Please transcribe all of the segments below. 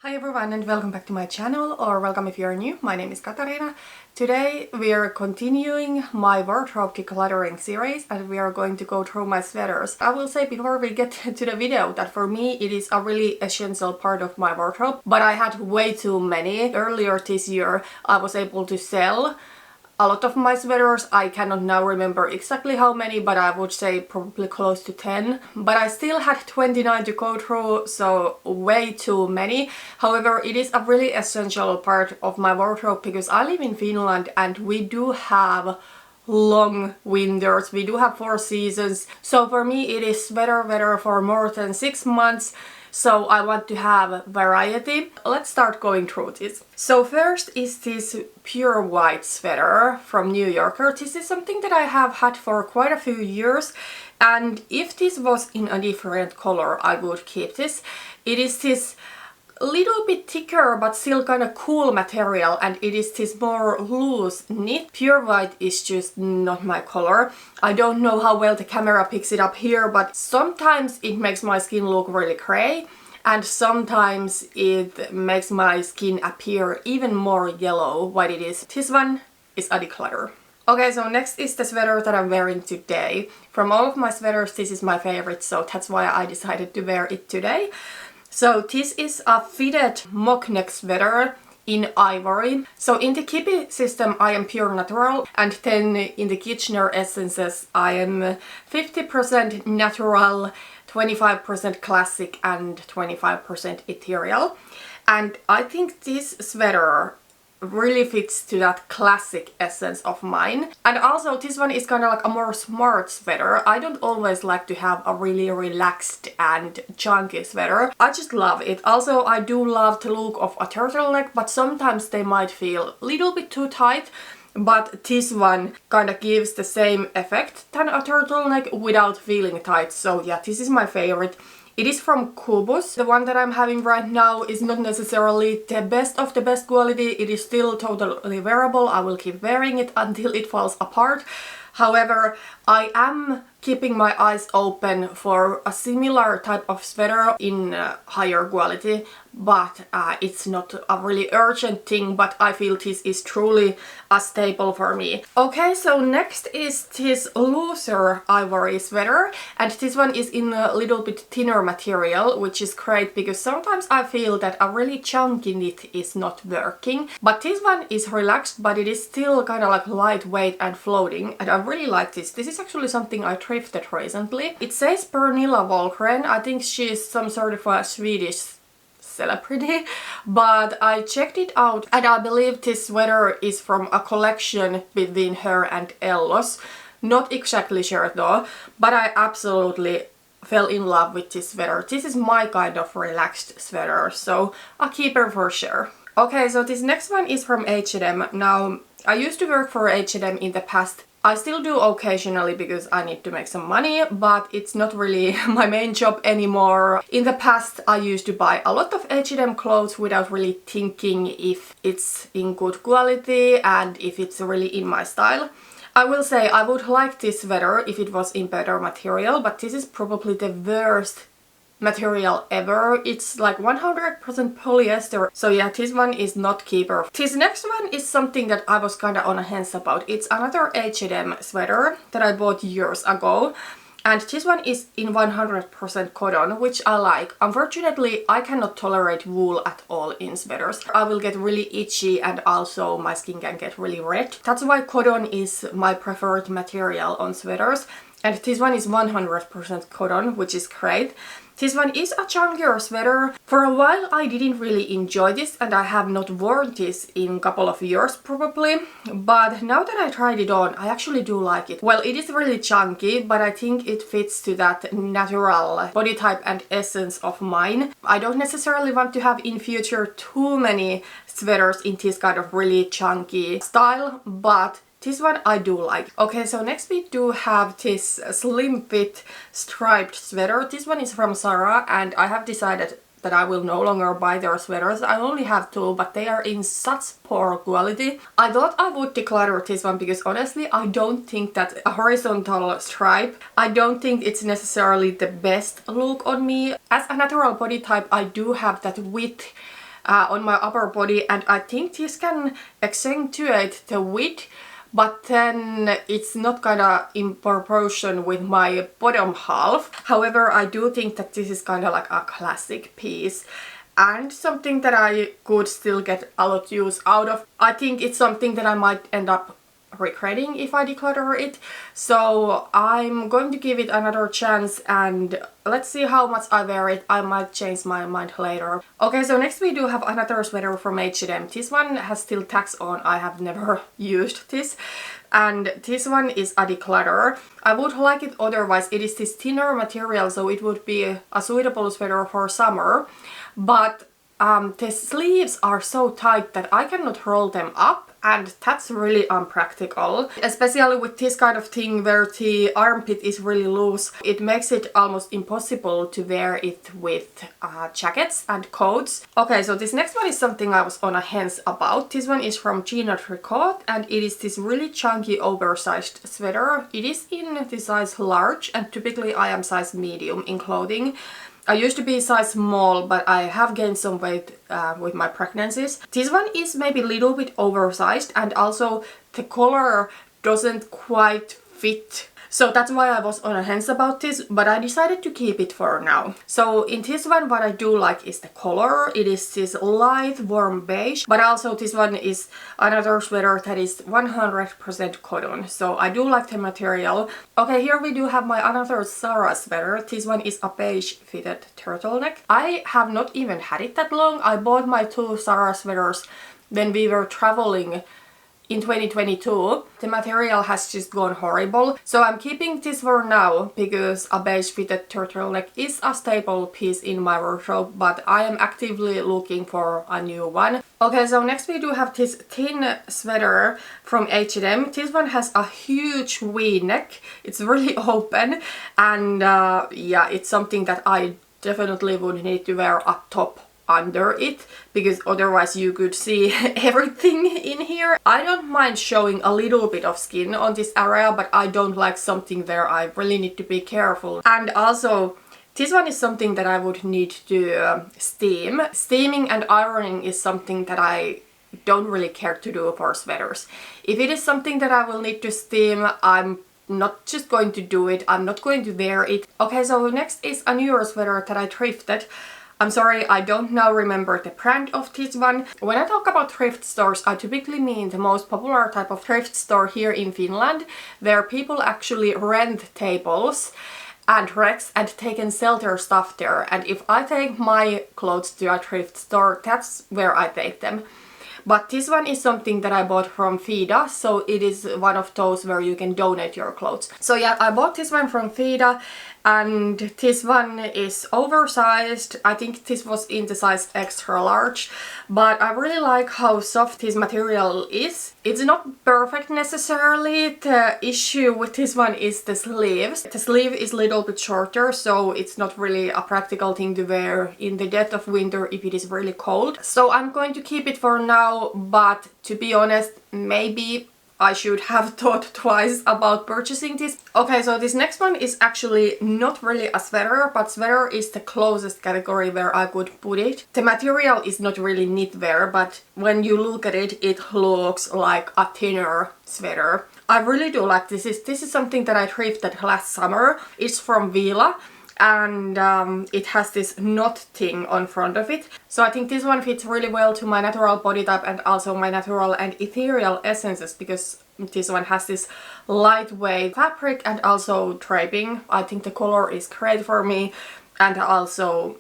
Hi everyone and welcome back to my channel, or welcome if you're new. My name is Katarina. Today we are continuing my wardrobe decluttering series and we are going to go through my sweaters. I will say before we get to the video that for me it is a really essential part of my wardrobe, but I had way too many. Earlier this year I was able to sell a lot of my sweaters. I cannot now remember exactly how many, but I would say probably close to 10. But I still had 29 to go through, so way too many. However, it is a really essential part of my wardrobe because I live in Finland and we do have long winters. We do have 4 seasons. So for me it is sweater weather for more than 6 months. So I want to have variety. Let's start going through this. So first is this pure white sweater from New Yorker. This is something that I have had for quite a few years, and if this was in a different color I would keep this. It is this little bit thicker but still kind of cool material, and it is this more loose knit. Pure white is just not my color. I don't know how well the camera picks it up here, but sometimes it makes my skin look really grey and sometimes it makes my skin appear even more yellow what it is. This one is a Declutter. Okay, so next is the sweater that I'm wearing today. From all of my sweaters this is my favorite, so that's why I decided to wear it today. So this is a fitted mock neck sweater in ivory. So in the Kibbe system I am pure natural, and then in the Kitchener Essences I am 50% natural, 25% classic and 25% ethereal. And I think this sweater really fits to that classic essence of mine. And also this one is kind of like a more smart sweater. I don't always like to have a really relaxed and chunky sweater. I just love it. Also I do love the look of a turtleneck, but sometimes they might feel a little bit too tight. But this one kind of gives the same effect than a turtleneck without feeling tight. So yeah, this is my favorite. It is from Cubus. The one that I'm having right now is not necessarily the best of the best quality. It is still totally wearable. I will keep wearing it until it falls apart. However, I am keeping my eyes open for a similar type of sweater in higher quality, but it's not a really urgent thing, but I feel this is truly a staple for me. Okay, so next is this looser ivory sweater, and this one is in a little bit thinner material, which is great because sometimes I feel that a really chunky knit is not working. But this one is relaxed, but it is still kind of like lightweight and floating, and I really like this. This is actually something I thrifted recently. It says Pernilla Wahlgren. I think she's some sort of a Swedish celebrity, but I checked it out and I believe this sweater is from a collection between her and Ellos. Not exactly sure though, but I absolutely fell in love with this sweater. This is my kind of relaxed sweater, so a keeper for sure. Okay, so this next one is from H&M. Now, I used to work for H&M in the past. I still do occasionally because I need to make some money, but it's not really my main job anymore. In the past I used to buy a lot of H&M clothes without really thinking if it's in good quality and if it's really in my style. I will say I would like this sweater if it was in better material, but this is probably the worst material ever. It's like 100% polyester, so yeah, this one is not keeper. This next one is something that I was kind of on a hence about. It's another H&M sweater that I bought years ago, and this one is in 100% cotton, which I like. Unfortunately, I cannot tolerate wool at all in sweaters. I will get really itchy and also my skin can get really red. That's why cotton is my preferred material on sweaters, and this one is 100% cotton, which is great. This one is a chunkier sweater. For a while I didn't really enjoy this and I have not worn this in a couple of years probably, but now that I tried it on I actually do like it. Well, it is really chunky, but I think it fits to that natural body type and essence of mine. I don't necessarily want to have in future too many sweaters in this kind of really chunky style, but this one I do like. Okay, so next we do have this slim fit striped sweater. This one is from Zara and I have decided that I will no longer buy their sweaters. I only have 2, but they are in such poor quality. I thought I would declutter this one because honestly I don't think that a horizontal stripe, I don't think it's necessarily the best look on me. As a natural body type I do have that width on my upper body, and I think this can accentuate the width, but then it's not kinda in proportion with my bottom half. However, I do think that this is kinda like a classic piece and something that I could still get a lot use out of. I think it's something that I might end up regretting if I declutter it, so I'm going to give it another chance and let's see how much I wear it. I might change my mind later. Okay, so next we do have another sweater from H&M. This one has still tags on. I have never used this, and this one is a declutter. I would like it otherwise. It is this thinner material, so it would be a suitable sweater for summer, but the sleeves are so tight that I cannot roll them up, and that's really unpractical, especially with this kind of thing where the armpit is really loose. It makes it almost impossible to wear it with jackets and coats. Okay, so this next one is something I was on a hens about. This one is from Gina Tricot, and it is this really chunky oversized sweater. It is in the size large, and typically I am size medium in clothing. I used to be size small, but I have gained some weight with my pregnancies. This one is maybe a little bit oversized, and also the color doesn't quite fit. So that's why I was on a hens about this, but I decided to keep it for now. So in this one, what I do like is the color. It is this light warm beige, but also this one is another sweater that is 100% cotton. So I do like the material. Okay, here we do have my another Zara sweater. This one is a beige fitted turtleneck. I have not even had it that long. I bought my two Zara sweaters when we were traveling in 2022. The material has just gone horrible, so I'm keeping this for now because a beige fitted turtleneck is a staple piece in my wardrobe, but I am actively looking for a new one. Okay, so next we do have this thin sweater from H&M. This one has a huge V-neck. It's really open, and yeah, it's something that I definitely would need to wear a top under it, because otherwise you could see everything in here. I don't mind showing a little bit of skin on this area, but I don't like something where I really need to be careful. And also this one is something that I would need to steam. Steaming and ironing is something that I don't really care to do for sweaters. If it is something that I will need to steam, I'm not just going to do it. I'm not going to wear it. Okay, so next is a newer sweater that I thrifted. I'm sorry, I don't now remember the brand of this one. When I talk about thrift stores, I typically mean the most popular type of thrift store here in Finland, where people actually rent tables and racks and take and sell their stuff there. And if I take my clothes to a thrift store, that's where I take them. But this one is something that I bought from Fida, so it is one of those where you can donate your clothes. So yeah, I bought this one from Fida, and this one is oversized. I think this was in the size extra large, but I really like how soft this material is. It's not perfect necessarily. The issue with this one is the sleeves. The sleeve is a little bit shorter, so it's not really a practical thing to wear in the depth of winter if it is really cold. So I'm going to keep it for now, but to be honest, maybe I should have thought twice about purchasing this. Okay, so this next one is actually not really a sweater, but sweater is the closest category where I could put it. The material is not really knitwear, but when you look at it, it looks like a thinner sweater. I really do like this. This is something that I thrifted last summer. It's from Vila, and it has this knot thing on front of it. So I think this one fits really well to my natural body type and also my natural and ethereal essences, because this one has this lightweight fabric and also draping. I think the color is great for me, and also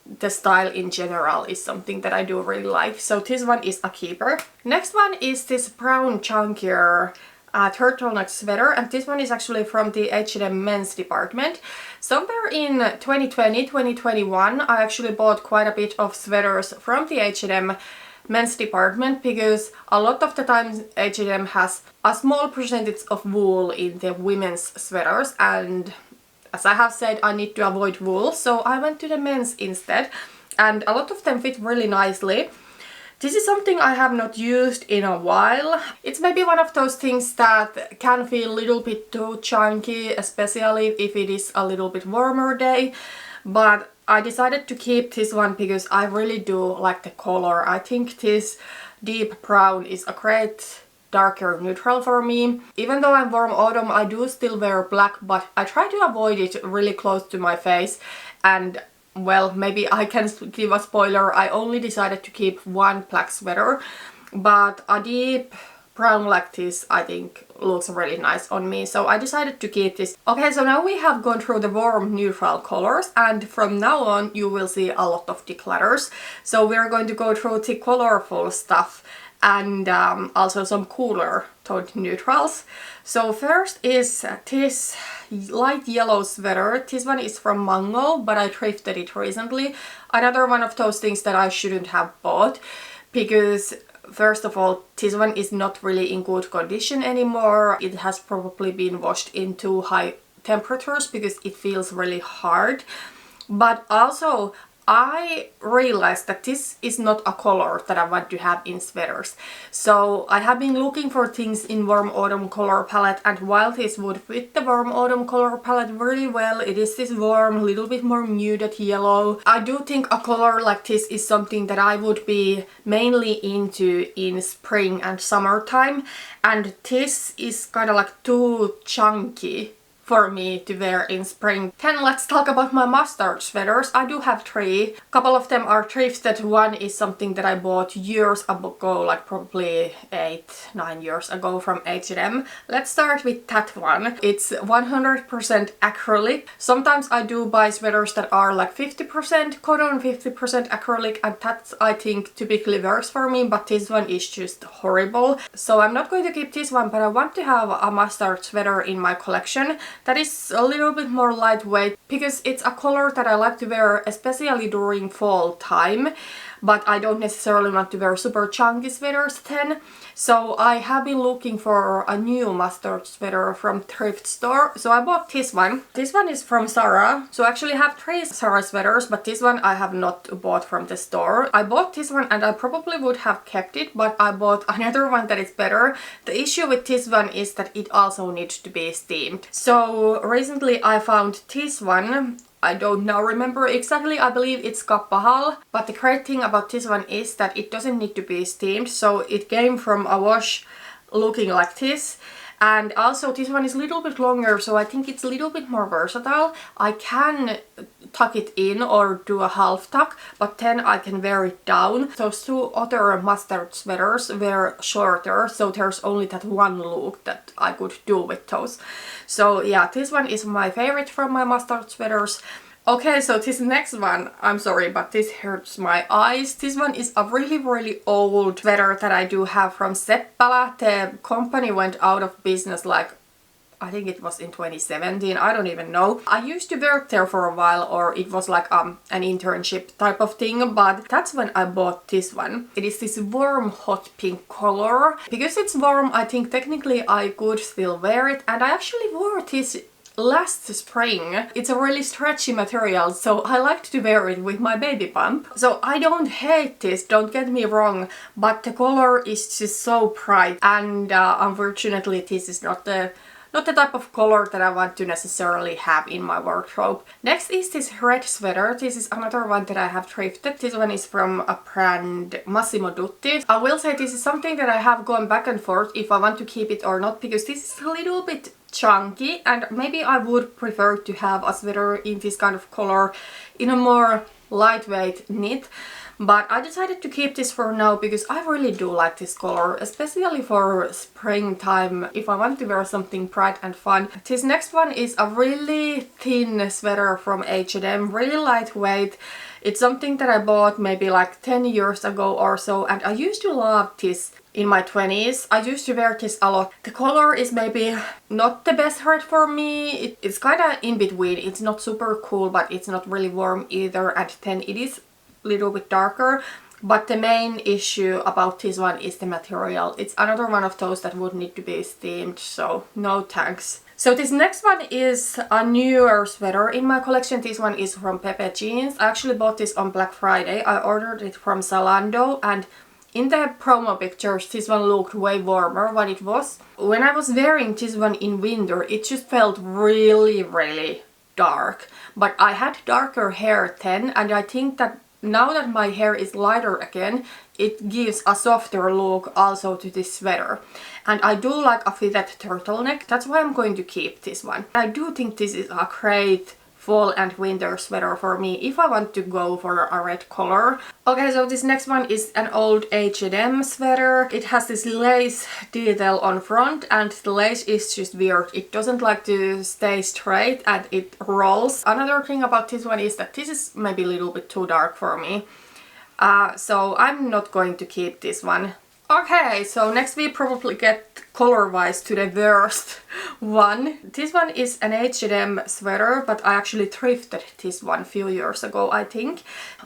the style in general is something that I do really like. So this one is a keeper. Next one is this brown chunkier turtleneck sweater, and this one is actually from the H&M men's department. Somewhere in 2020-2021 I actually bought quite a bit of sweaters from the H&M men's department, because a lot of the time H&M has a small percentage of wool in the women's sweaters, and as I have said, I need to avoid wool, so I went to the men's instead, and a lot of them fit really nicely. This is something I have not used in a while. It's maybe one of those things that can feel a little bit too chunky, especially if it is a little bit warmer day. But I decided to keep this one because I really do like the color. I think this deep brown is a great darker neutral for me. Even though I'm warm autumn, I do still wear black, but I try to avoid it really close to my face. And well, maybe I can give a spoiler. I only decided to keep one black sweater, but a deep brown like this I think looks really nice on me, so I decided to keep this. Okay, so now we have gone through the warm neutral colors, and from now on you will see a lot of declutters. So we're going to go through the colorful stuff and also some cooler toned neutrals. So first is this light yellow sweater. This one is from Mango, but I thrifted it recently. Another one of those things that I shouldn't have bought because first of all, this one is not really in good condition anymore. It has probably been washed in too high temperatures because it feels really hard. But also, I realized that this is not a color that I want to have in sweaters. So I have been looking for things in warm autumn color palette, and while this would fit the warm autumn color palette really well, it is this warm, little bit more muted yellow. I do think a color like this is something that I would be mainly into in spring and summertime, and this is kind of like too chunky for me to wear in spring. Then let's talk about my mustard sweaters. I do have three. A couple of them are thrifted. One is something that I bought years ago, like probably 8-9 years ago from H&M. Let's start with that one. It's 100% acrylic. Sometimes I do buy sweaters that are like 50% cotton, 50% acrylic, and that I think typically works for me, but this one is just horrible. So I'm not going to keep this one, but I want to have a mustard sweater in my collection that is a little bit more lightweight because it's a color that I like to wear especially during fall time, but I don't necessarily want to wear super chunky sweaters then. So I have been looking for a new mustard sweater from thrift store. So I bought this one. This one is from Zara. So I actually have 3 Zara sweaters, but this one I have not bought from the store. I bought this one and I probably would have kept it, but I bought another one that is better. The issue with this one is that it also needs to be steamed. So recently I found this one. I don't now remember exactly, I believe it's Kappahal, but the great thing about this one is that it doesn't need to be steamed, so it came from a wash looking like this. And also this one is a little bit longer, so I think it's a little bit more versatile. I can tuck it in or do a half tuck, but then I can wear it down. Those 2 other mustard sweaters were shorter, so there's only that one look that I could do with those. So yeah, this one is my favorite from my mustard sweaters. Okay, so this next one, I'm sorry, but this hurts my eyes. This one is a really old sweater that I do have from Seppälä. The company went out of business like, I think it was in 2017, I don't even know. I used to work there for a while, or it was like an internship type of thing, but that's when I bought this one. It is this warm hot pink color. Because it's warm, I think technically I could still wear it, and I actually wore this last spring. It's a really stretchy material, so I like to wear it with my baby bump. So I don't hate this, don't get me wrong, but the color is just so bright, and unfortunately this is not the type of color that I want to necessarily have in my wardrobe. Next is this red sweater. This is another one that I have thrifted. This one is from a brand Massimo Dutti. I will say this is something that I have gone back and forth if I want to keep it or not, because this is a little bit chunky and maybe I would prefer to have a sweater in this kind of color in a more lightweight knit. But I decided to keep this for now because I really do like this color, especially for springtime if I want to wear something bright and fun. This next one is a really thin sweater from H&M, really lightweight. It's something that I bought maybe like 10 years ago or so, and I used to love this in my 20s. I used to wear this a lot. The color is maybe not the best red for me. It's kind of in between. It's not super cool, but it's not really warm either, and then it is little bit darker, but the main issue about this one is the material. It's another one of those that would need to be steamed, so no thanks. So this next one is a newer sweater in my collection. This one is from Pepe Jeans. I actually bought this on Black Friday. I ordered it from Zalando, and in the promo pictures this one looked way warmer than it was. When I was wearing this one in winter, it just felt really dark, but I had darker hair then, and I think that now that my hair is lighter again, it gives a softer look also to this sweater. And I do like a fitted turtleneck, that's why I'm going to keep this one. I do think this is a great fall and winter sweater for me if I want to go for a red color. Okay, so this next one is an old H&M sweater. It has this lace detail on front, and the lace is just weird. It doesn't like to stay straight and it rolls. Another thing about this one is that this is maybe a little bit too dark for me. So I'm not going to keep this one. Okay, so next we probably get color-wise to the worst one. This one is an H&M sweater, but I actually thrifted this one a few years ago, I think.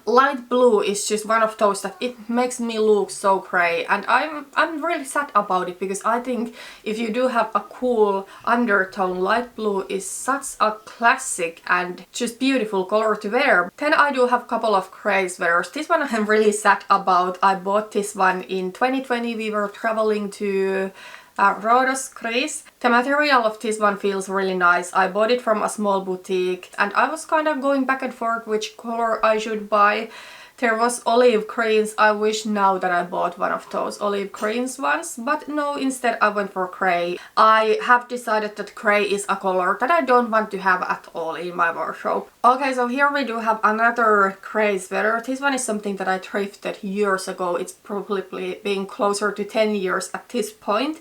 Light blue is just one of those that it makes me look so grey, and I'm really sad about it, because I think if you do have a cool undertone, light blue is such a classic and just beautiful color to wear. Then I do have a couple of grey sweaters. This one I'm really sad about. I bought this one in 2020. We were traveling to Rhodos, Greece. The material of this one feels really nice. I bought it from a small boutique, and I was kind of going back and forth which color I should buy. There was olive greens. I wish now that I bought one of those olive greens ones, but no, instead I went for grey. I have decided that grey is a color that I don't want to have at all in my wardrobe. Okay, so here we do have another grey sweater. This one is something that I thrifted years ago. It's probably being closer to 10 years at this point.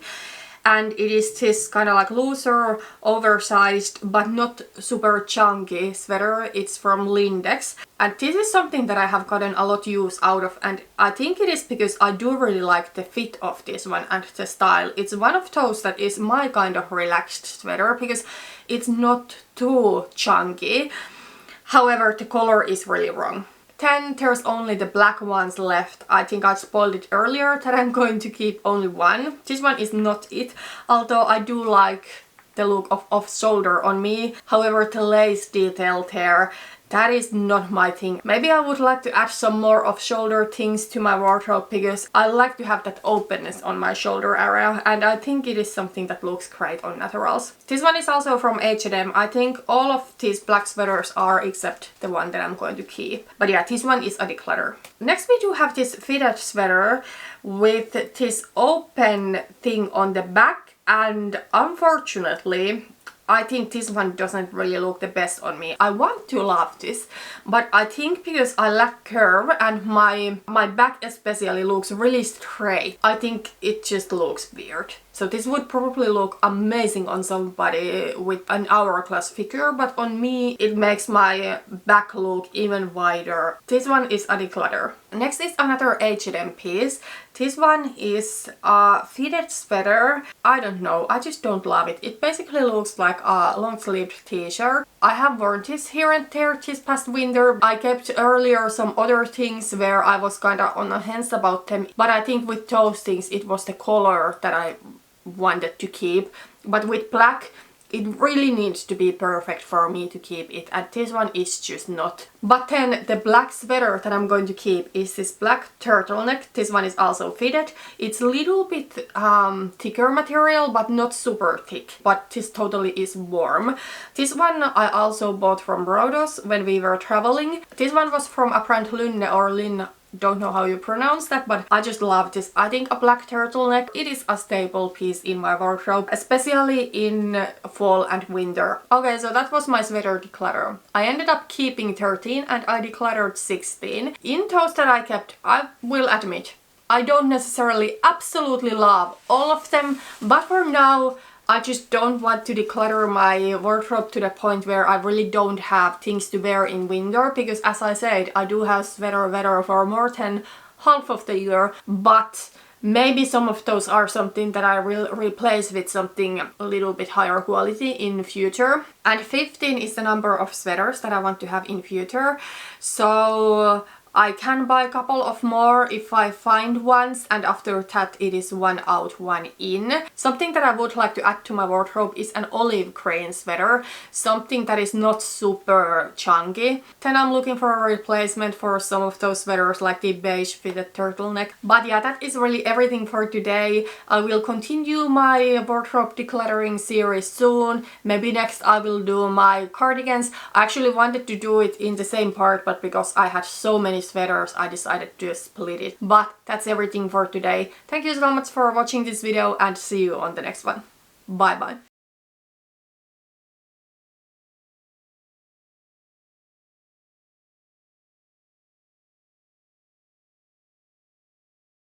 And it is this kind of like looser, oversized, but not super chunky sweater. It's from Lindex. And this is something that I have gotten a lot of use out of, and I think it is because I do really like the fit of this one and the style. It's one of those that is my kind of relaxed sweater, because it's not too chunky. However, the color is really wrong. Then there's only the black ones left. I think I spoiled it earlier that I'm going to keep only one. This one is not it, although I do like the look of off-shoulder on me. However, the lace detail there, that is not my thing. Maybe I would like to add some more off-shoulder things to my wardrobe, because I like to have that openness on my shoulder area, and I think it is something that looks great on naturals. This one is also from H&M. I think all of these black sweaters are except the one that I'm going to keep. But yeah, this one is a declutter. Next we do have this fitted sweater with this open thing on the back, and unfortunately I think this one doesn't really look the best on me. I want to love this, but I think because I lack curve and my back especially looks really straight, I think it just looks weird. So this would probably look amazing on somebody with an hourglass figure, but on me it makes my back look even wider. This one is a declutter. Next is another H&M piece. This one is a fitted sweater. I don't know, I just don't love it. It basically looks like a long-sleeved t-shirt. I have worn this here and there this past winter. I kept earlier some other things where I was kind of on the fence about them, but I think with those things it was the color that I wanted to keep. But with black, it really needs to be perfect for me to keep it, and this one is just not. But then the black sweater that I'm going to keep is this black turtleneck. This one is also fitted. It's a little bit thicker material, but not super thick, but this totally is warm. This one I also bought from Rhodos when we were traveling. This one was from a brand Lynne or Lynn, don't know how you pronounce that, but I just love this. I think a black turtleneck, it is a staple piece in my wardrobe, especially in fall and winter. Okay, so that was my sweater declutter. I ended up keeping 13 and I decluttered 16. In those that I kept, I will admit, I don't necessarily absolutely love all of them, but for now I just don't want to declutter my wardrobe to the point where I really don't have things to wear in winter, because as I said, I do have sweater weather for more than half of the year, but maybe some of those are something that I will replace with something a little bit higher quality in the future. And 15 is the number of sweaters that I want to have in future. So I can buy a couple of more if I find ones, and after that it is one out, one in. Something that I would like to add to my wardrobe is an olive green sweater, something that is not super chunky. Then I'm looking for a replacement for some of those sweaters like the beige fitted turtleneck. But yeah, that is really everything for today. I will continue my wardrobe decluttering series soon. Maybe next I will do my cardigans. I actually wanted to do it in the same part, but because I had so many sweaters I decided to split it. But that's everything for today. Thank you so much for watching this video and see you on the next one. Bye bye.